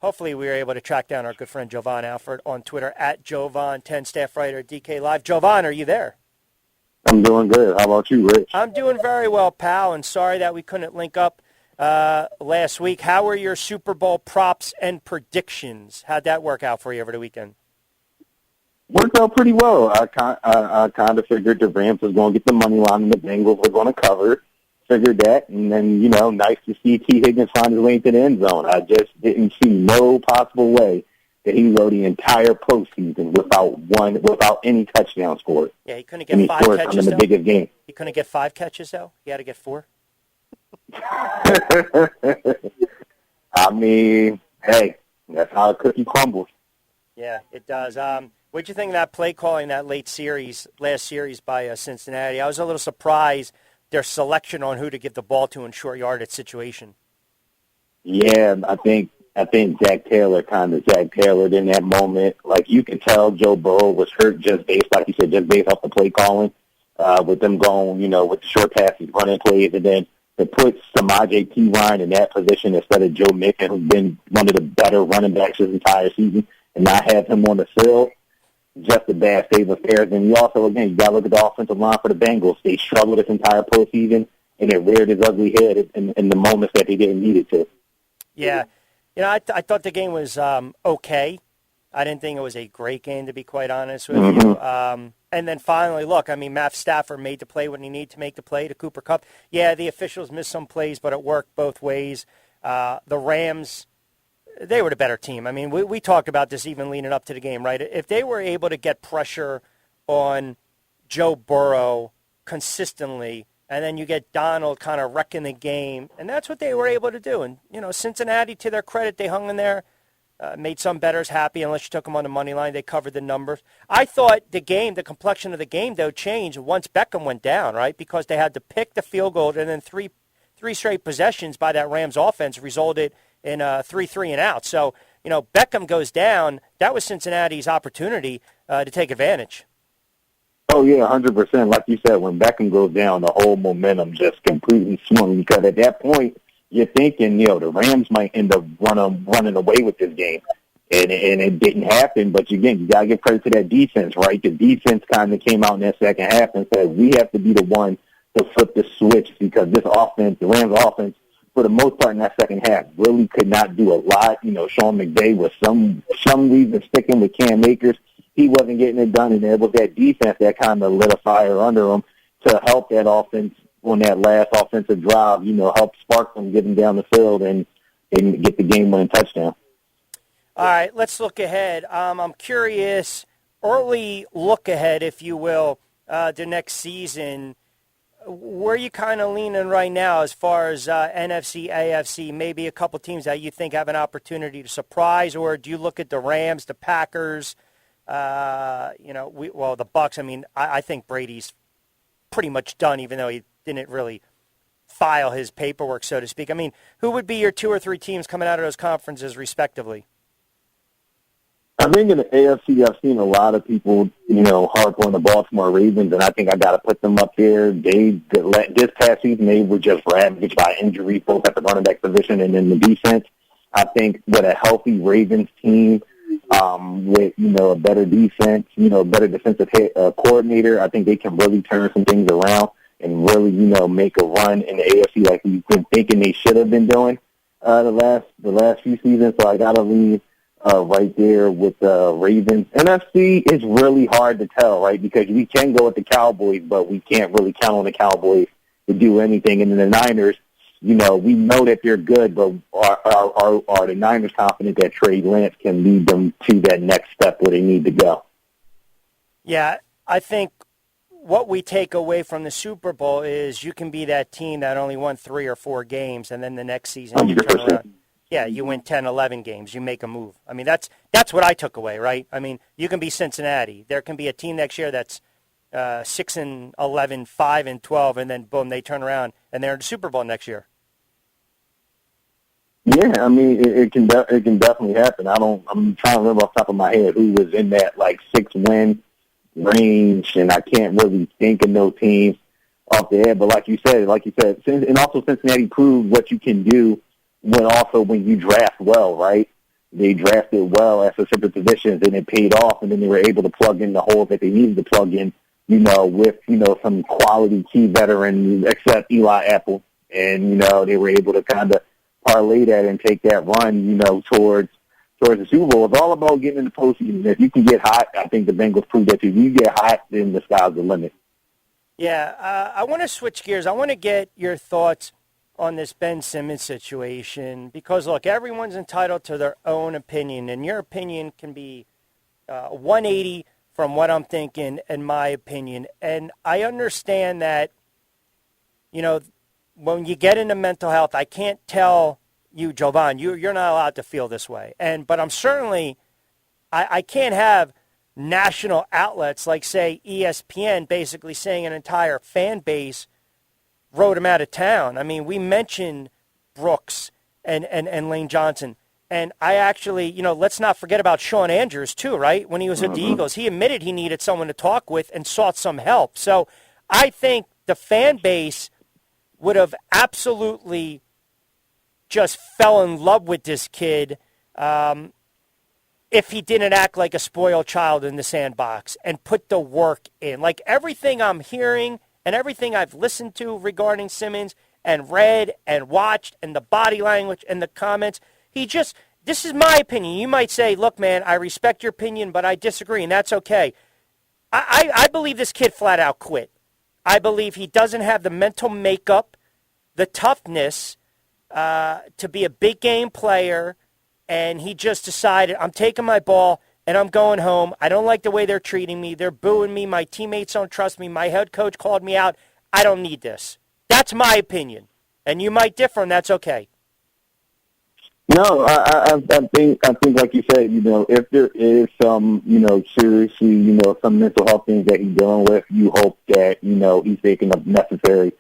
hopefully we were able to track down our good friend Jovan Alford on Twitter at Jovan10, staff writer at DK Live. Jovan, are you there? I'm doing good. How about you, Rich? I'm doing very well, pal, and sorry that we couldn't link up last week. How were your Super Bowl props and predictions? How'd that work out for you over the weekend? Worked out pretty well. I kind of figured the Rams was going to get the money line and the Bengals were going to cover. Figured that, and then, nice to see T. Higgins find his way into the end zone. I just didn't see no possible way that he go the entire postseason without any touchdown scored. Yeah, he couldn't get 5 catches, in the biggest game. He couldn't get 5 catches, though? He had to get 4? I mean, hey, that's how a cookie crumbles. Yeah, it does. What'd you think of that play calling, that last series by Cincinnati? I was a little surprised their selection on who to give the ball to in short yardage situation. Yeah, I think Zach Taylor tailored in that moment. Like, you could tell Joe Burrow was hurt just based off the play calling, with them going, with the short passes, running plays, and then to put Samaje Perine in that position instead of Joe Mixon, who's been one of the better running backs this entire season, and not have him on the field, just a bad state of affairs. And you also, again, you got to look at the offensive line for the Bengals. They struggled this entire postseason, and it reared its ugly head in the moments that they didn't need it to. Yeah. I thought the game was okay. I didn't think it was a great game, to be quite honest with you. And then finally, look, Matt Stafford made the play when he needed to make the play to Cooper Kupp. Yeah, the officials missed some plays, but it worked both ways. The Rams, they were the better team. We talked about this even leading up to the game, right? If they were able to get pressure on Joe Burrow consistently, and then you get Donald kind of wrecking the game, and that's what they were able to do. And, Cincinnati, to their credit, they hung in there, made some bettors happy unless you took them on the money line. They covered the numbers. I thought the complexion of the game, though, changed once Beckham went down, right? Because they had to pick the field goal, and then three straight possessions by that Rams offense resulted in 3-3 and out. So, Beckham goes down. That was Cincinnati's opportunity to take advantage. Oh, yeah, 100%. Like you said, when Beckham goes down, the whole momentum just completely swung, because at that point, you're thinking, the Rams might end up running away with this game. And it didn't happen, but again, you got to give credit to that defense, right? The defense kind of came out in that second half and said, we have to be the one to flip the switch, because this offense, the Rams offense, for the most part in that second half, really could not do a lot. Sean McVay was some reason sticking with Cam Akers. He wasn't getting it done, and it was that defense that kind of lit a fire under him to help that offense on that last offensive drive, help spark them getting down the field and get the game-winning touchdown. All right, let's look ahead. I'm curious, early look ahead, if you will, to next season. Where are you kind of leaning right now as far as NFC, AFC, maybe a couple teams that you think have an opportunity to surprise, or do you look at the Rams, the Packers, the Bucks? I think Brady's pretty much done, even though he didn't really file his paperwork, so to speak. Who would be your 2 or 3 teams coming out of those conferences, respectively? I think in the AFC, I've seen a lot of people, harp on the Baltimore Ravens, and I think I got to put them up there. This past season, they were just ravaged by injury, both at the running back position and in the defense. I think with a healthy Ravens team, with, a better defense, better defensive coordinator, I think they can really turn some things around and really, make a run in the AFC like we've been thinking they should have been doing the last few seasons. So I got to leave right there with the Ravens. NFC is really hard to tell, right, because we can go with the Cowboys, but we can't really count on the Cowboys to do anything. And then the Niners, we know that they're good, but are the Niners confident that Trey Lance can lead them to that next step where they need to go? Yeah, I think what we take away from the Super Bowl is you can be that team that only won 3 or 4 games, and then the next season you turn around. Yeah, you win 10, 11 games. You make a move. That's what I took away, right? You can be Cincinnati. There can be a team next year that's 6-11, 5-12, and then boom, they turn around and they're in the Super Bowl next year. Yeah, it can definitely happen. I'm trying to remember off the top of my head who was in that 6-win range, and I can't really think of no teams off the head. But like you said, and also Cincinnati proved what you can do when you draft well, right? they drafted well at specific positions, and it paid off, and then they were able to plug in the holes that they needed to plug in, with, some quality key veterans, except Eli Apple. And, they were able to kind of parlay that and take that run, towards the Super Bowl. It's all about getting in the postseason. If you can get hot, I think the Bengals proved that too. If you get hot, then the sky's the limit. Yeah, I want to switch gears. I want to get your thoughts on this Ben Simmons situation because, look, everyone's entitled to their own opinion, and your opinion can be 180 from what I'm thinking and my opinion. And I understand that, when you get into mental health, I can't tell you, Jovan, you're not allowed to feel this way. But I'm certainly, I can't have national outlets like, say, ESPN basically saying an entire fan base wrote him out of town. I mean, we mentioned Brooks and Lane Johnson. And I actually, let's not forget about Sean Andrews, too, right? When he was with the Eagles, he admitted he needed someone to talk with and sought some help. So I think the fan base would have absolutely just fell in love with this kid if he didn't act like a spoiled child in the sandbox and put the work in. Like everything I'm hearing and everything I've listened to regarding Simmons and read and watched and the body language and the comments, this is my opinion. You might say, look, man, I respect your opinion, but I disagree, and that's okay. I believe this kid flat out quit. I believe he doesn't have the mental makeup, the toughness to be a big game player, and he just decided, I'm taking my ball and I'm going home. I don't like the way they're treating me. They're booing me. My teammates don't trust me. My head coach called me out. I don't need this. That's my opinion. And you might differ, and that's okay. No, I think like you said, if there is some, seriously, some mental health things that he's dealing with, you hope that, he's taking the necessary,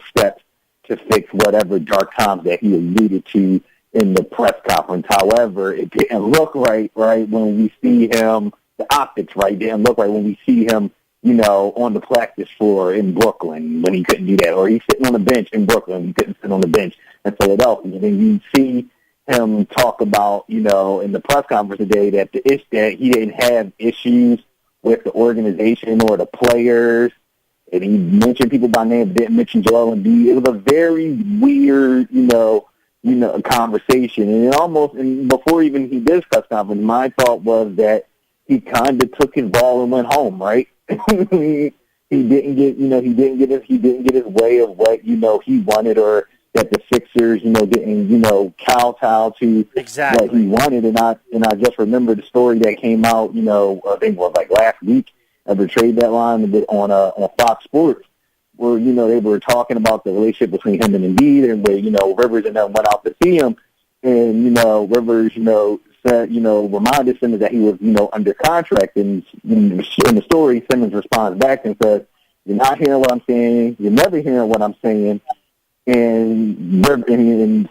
steps to fix whatever dark times that he alluded to in the press conference. However, it didn't look right when we see him, the optics, didn't look right when we see him, on the practice floor in Brooklyn when he couldn't do that, or he's sitting on the bench in Brooklyn, he couldn't sit on the bench in Philadelphia. And then you see him talk about, in the press conference today that that he didn't have issues with the organization or the players, and he mentioned people by name, didn't mention Joel Embiid. It was a very weird, conversation, and before even he did his press conference, my thought was that he kind of took his ball and went home, right? he didn't get his way of what he wanted, or that the Sixers didn't kowtow to exactly what he wanted. And I just remember the story that came out I think it was like last week of the trade deadline on Fox Sports, where they were talking about the relationship between him and Embiid, and where Rivers and them went out to see him, and Rivers said, reminded Simmons that he was, under contract. And in the story, Simmons responds back and says, "You're not hearing what I'm saying. You're never hearing what I'm saying." And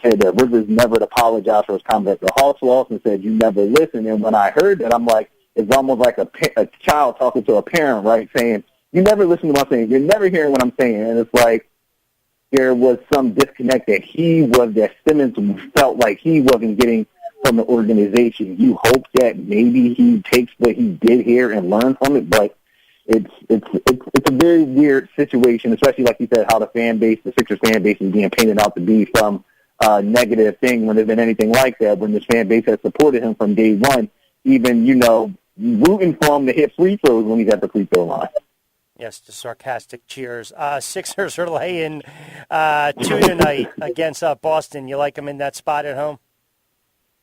said that Rivers never apologized for his comment. The Hawks lost and said, "You never listened." And when I heard that, I'm like, it's almost like a child talking to a parent, right, saying, "You never listen to what I'm saying. You're never hearing what I'm saying." And it's like there was some disconnect that Simmons felt like he wasn't getting from the organization. You hope that maybe he takes what he did here and learns from it, but it's a very weird situation, especially like you said, how the Sixers fan base is being painted out to be some negative thing when there's been anything like that, when this fan base has supported him from day one, even, rooting for him to hit free throws when he's at the free throw line. Yes, the sarcastic cheers. Sixers are laying 2 tonight against Boston. You like them in that spot at home?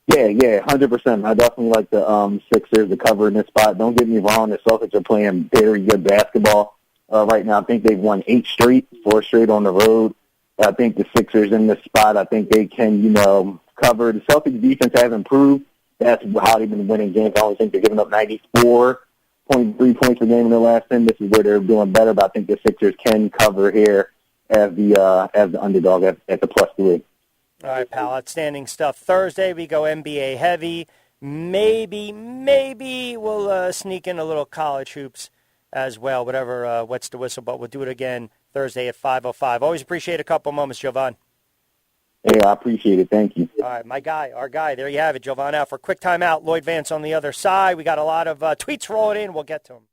Yeah, 100%. I definitely like the Sixers to cover in this spot. Don't get me wrong, the Celtics are playing very good basketball right now. I think they've won 4 straight on the road. I think the Sixers in this spot, I think they can, cover. The Celtics defense has improved. That's how they've been winning games. I only think they're giving up 94.3 points per game in their last 10. This is where they're doing better, but I think the Sixers can cover here as the underdog at the +3. All right, pal, outstanding stuff. Thursday, we go NBA heavy. Maybe we'll sneak in a little college hoops as well, whatever wets the whistle, but we'll do it again Thursday at 5:05. Always appreciate a couple moments, Jovan. Hey, I appreciate it. Thank you. All right, my guy, our guy. There you have it, Jovan Alford. Quick timeout. Lloyd Vance on the other side. We got a lot of tweets rolling in. We'll get to them.